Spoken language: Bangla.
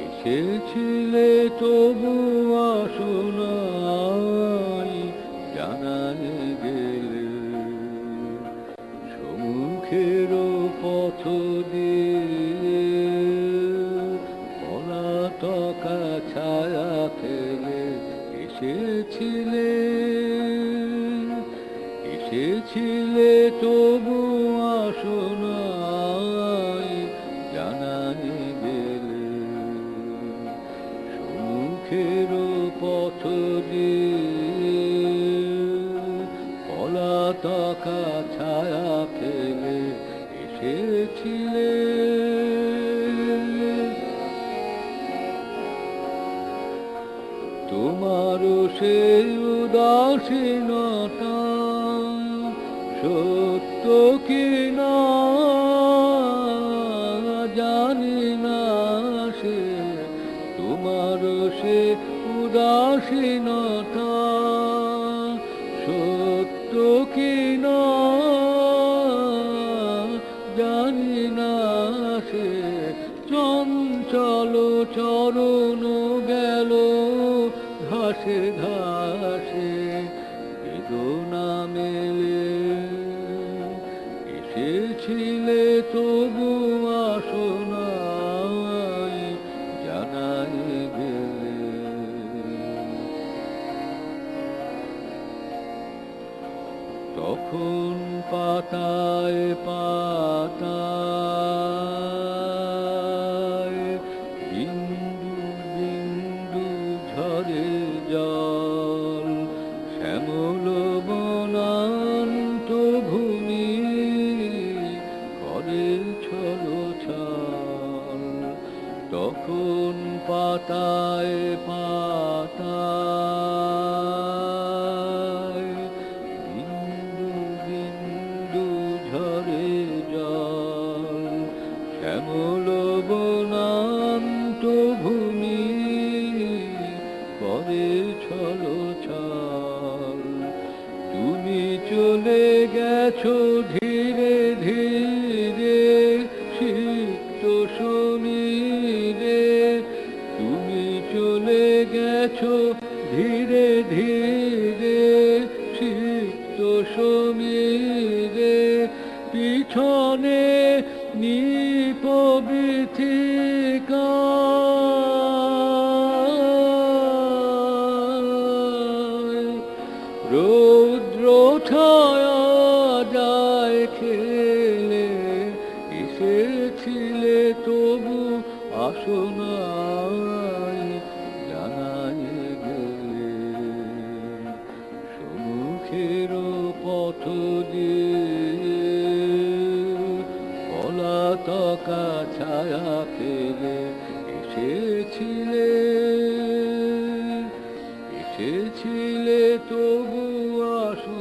এসেছিলে তবু আসো নাই, জানায় গেলে সম্মুখের পথ দিয়ে পলাতকা ছায়া ফেলে এসেছিলে। এসেছিলে তবু আসো নাই, জানায় গেলে সম্মুখের পথ দিয়ে পলাতকা ছায়া ফেলে এসেছিলে। তোমারও সেই উদাসীনতা সত্য কি না জানি না সে, তোমারও সে উদাসীনতা সত্য কি না জানি না সে। চঞ্চল চরণ গেল ঘাসে ঘাসে বেদনা মেলে। এসেছিলে তবু আসো নাই, জানায় গেলে তখন পাতায় পাতায় বিন্দু বিন্দু ঝরে জল, শ্যামল বনান্ত ভূমি করে ছলছল। তখন পাতায় পাতায় বিন্দু বিন্দু ঝরে জল, শ্যামল বনান্ত ভূমি করে ছলছল। তুমি চলে গেছো ধীরে ধীরে সিক্ত সমীরে, তুমি চলে গেছো ধীরে ধীরে সিক্ত সমীরে। পিছনে নিপবিথিকা রৌদ্র ছায়া যায় খেলে। এসেছিলে তবু আসো নাই, জানায় গেলে সম্মুখের পথ দিয়ে পলাতকা ছায়া ফেলে এসেছিলে। এসেছিলে তবু আসো